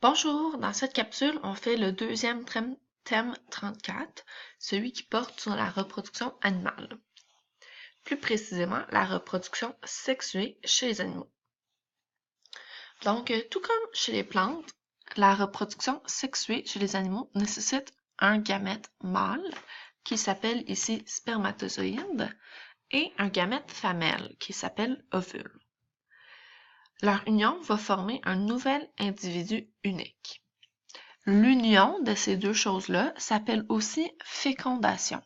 Bonjour, dans cette capsule, on fait le deuxième thème 34, celui qui porte sur la reproduction animale. Plus précisément, la reproduction sexuée chez les animaux. Donc, tout comme chez les plantes, la reproduction sexuée chez les animaux nécessite un gamète mâle, qui s'appelle ici spermatozoïde, et un gamète femelle, qui s'appelle ovule. Leur union va former un nouvel individu unique. L'union de ces deux choses-là s'appelle aussi fécondation.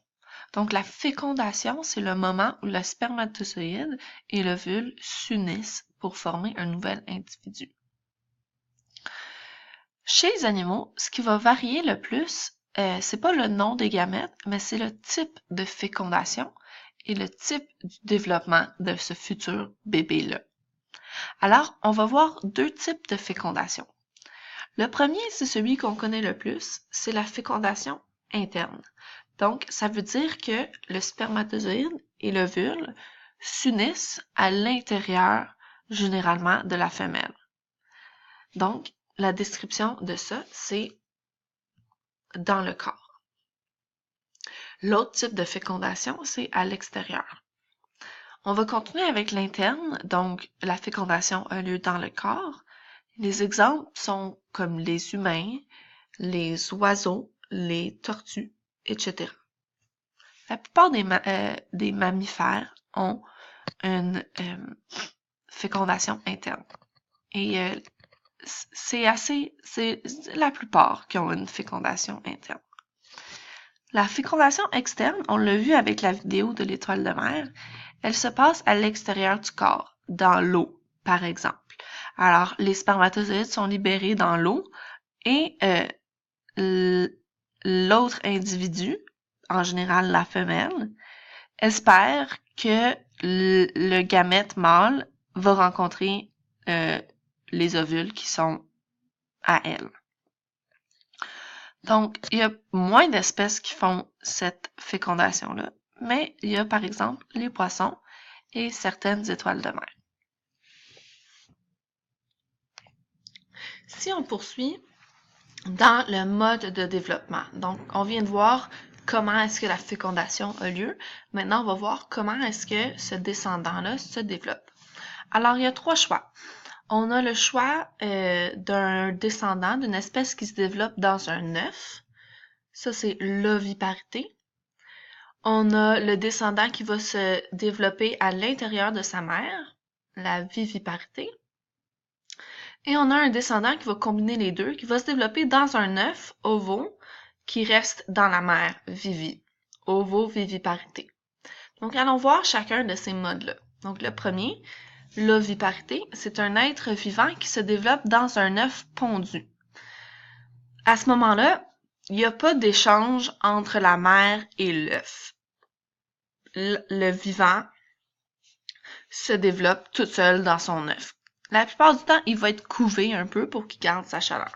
Donc, la fécondation, c'est le moment où le spermatozoïde et l'ovule s'unissent pour former un nouvel individu. Chez les animaux, ce qui va varier le plus, c'est pas le nom des gamètes, mais c'est le type de fécondation et le type du développement de ce futur bébé-là. Alors, on va voir deux types de fécondation. Le premier, c'est celui qu'on connaît le plus, c'est la fécondation interne. Donc, ça veut dire que le spermatozoïde et l'ovule s'unissent à l'intérieur, généralement, de la femelle. Donc, la description de ça, c'est dans le corps. L'autre type de fécondation, c'est à l'extérieur. On va continuer avec l'interne, donc la fécondation a lieu dans le corps. Les exemples sont comme les humains, les oiseaux, les tortues, etc. La plupart des mammifères ont une fécondation interne. Et c'est la plupart qui ont une fécondation interne. La fécondation externe, on l'a vu avec la vidéo de l'étoile de mer, elle se passe à l'extérieur du corps, dans l'eau, par exemple. Alors, les spermatozoïdes sont libérés dans l'eau et l'autre individu, en général la femelle, espère que le gamète mâle va rencontrer les ovules qui sont à elle. Donc, il y a moins d'espèces qui font cette fécondation-là, mais il y a par exemple les poissons et certaines étoiles de mer. Si on poursuit dans le mode de développement, donc on vient de voir comment est-ce que la fécondation a lieu. Maintenant, on va voir comment est-ce que ce descendant-là se développe. Alors, il y a trois choix. On a le choix d'un descendant, d'une espèce qui se développe dans un œuf. Ça, c'est l'oviparité. On a le descendant qui va se développer à l'intérieur de sa mère, la viviparité. Et on a un descendant qui va combiner les deux, qui va se développer dans un œuf, ovo, qui reste dans la mère, vivi. Ovoviviparité. Donc, allons voir chacun de ces modes-là. Donc, le premier, l'oviparité, c'est un être vivant qui se développe dans un œuf pondu. À ce moment-là, il n'y a pas d'échange entre la mère et l'œuf. Le vivant se développe tout seul dans son œuf. La plupart du temps, il va être couvé un peu pour qu'il garde sa chaleur.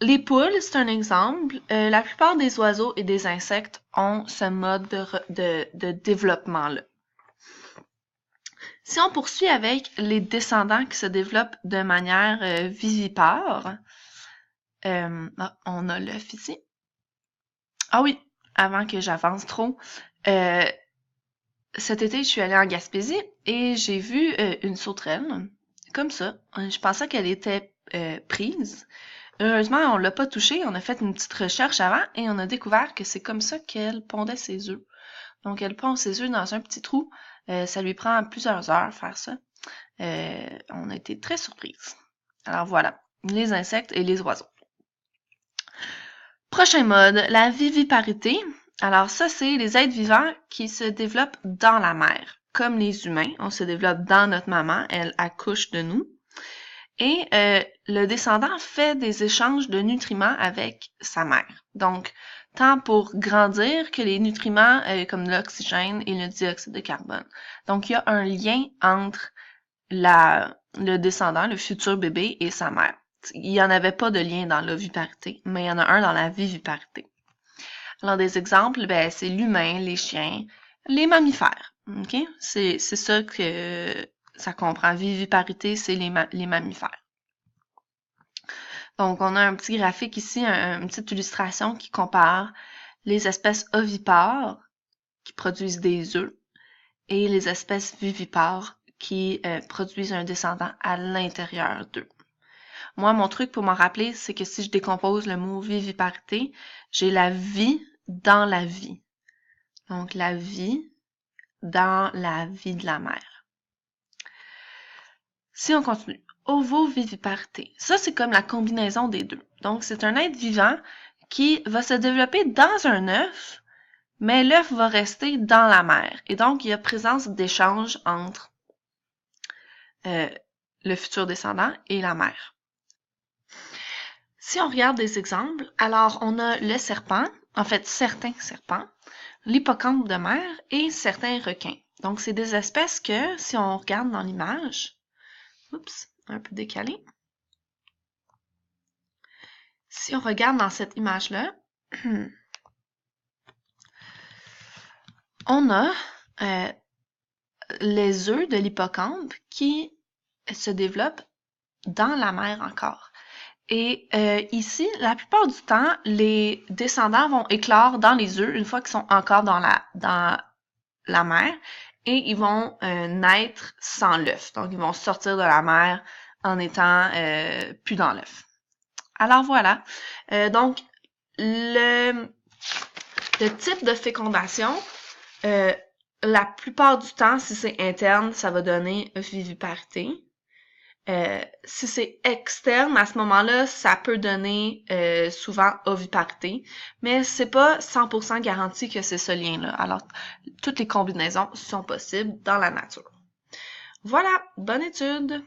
Les poules, c'est un exemple. La plupart des oiseaux et des insectes ont ce mode de développement-là. Si on poursuit avec les descendants qui se développent de manière vivipare, on a l'œuf ici. Ah oui, avant que j'avance trop, cet été, je suis allée en Gaspésie et j'ai vu une sauterelle, comme ça. Je pensais qu'elle était prise. Heureusement, on l'a pas touchée. On a fait une petite recherche avant et on a découvert que c'est comme ça qu'elle pondait ses œufs. Donc, elle pond ses œufs dans un petit trou. Ça lui prend plusieurs heures faire ça. On a été très surprises. Alors voilà, les insectes et les oiseaux. Prochain mode, la viviparité. Alors ça, c'est les êtres vivants qui se développent dans la mer. Comme les humains, on se développe dans notre maman, elle accouche de nous. Et le descendant fait des échanges de nutriments avec sa mère. Donc, tant pour grandir que les nutriments comme l'oxygène et le dioxyde de carbone. Donc, il y a un lien entre le descendant, le futur bébé et sa mère. Il n'y en avait pas de lien dans l'oviparité, mais il y en a un dans la viviparité. Alors, des exemples, c'est l'humain, les chiens, les mammifères. OK? C'est ça que ça comprend. Viviparité, c'est les mammifères. Donc, on a un petit graphique ici, une petite illustration qui compare les espèces ovipares qui produisent des œufs et les espèces vivipares qui produisent un descendant à l'intérieur d'eux. Moi, mon truc pour m'en rappeler, c'est que si je décompose le mot viviparité, j'ai la vie dans la vie. Donc, la vie dans la vie de la mère. Si on continue, ovoviviparité. Ça, c'est comme la combinaison des deux. Donc, c'est un être vivant qui va se développer dans un œuf, mais l'œuf va rester dans la mère. Et donc, il y a présence d'échanges entre le futur descendant et la mère. Si on regarde des exemples, alors on a le serpent, en fait certains serpents, l'hippocampe de mer et certains requins. Donc, c'est des espèces que, si on regarde dans l'image, oups, un peu décalé. Si on regarde dans cette image-là, on a les œufs de l'hippocampe qui se développent dans la mer encore. Et ici, la plupart du temps, les descendants vont éclore dans les œufs une fois qu'ils sont encore dans la mer et ils vont naître sans l'œuf. Donc, ils vont sortir de la mer en étant plus dans l'œuf. Alors voilà. Donc, le type de fécondation, la plupart du temps, si c'est interne, ça va donner viviparité. Si c'est externe, à ce moment-là, ça peut donner souvent oviparité, mais c'est pas 100% garanti que c'est ce lien-là. Alors, toutes les combinaisons sont possibles dans la nature. Voilà, bonne étude!